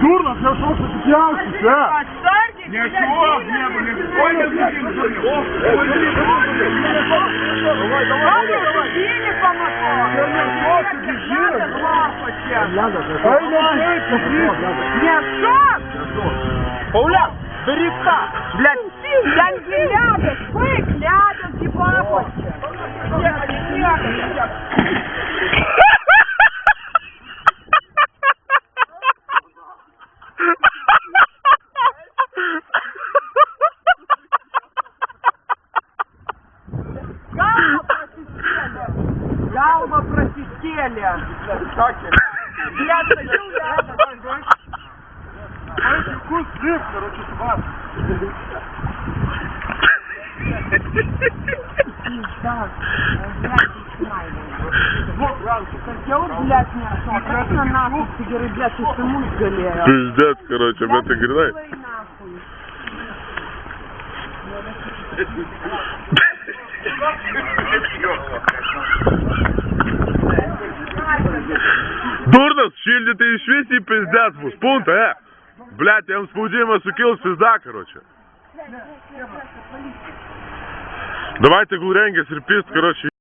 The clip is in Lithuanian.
Durnas, jau šauks atipjausis, ne? Nešok, oi, nebūkim, Pauliak, daryk tą! Блядь, ten ledas, baig, ledas į papačią. Galva prasiskėlė. Блядь, sakiau ledas. Ai, kus lips, короче, vas. Sakiau, блядь, nešau. Kas na nafus, tai gerai, блядь, įsimus galėjo. Пиздец, короче, bet гринай. Durnas, šildyti išvis į pizdet bus, punta, Блядь, jam spaudimas sukils pizda, короче. Давай tegul rengiasi ir pist, короче.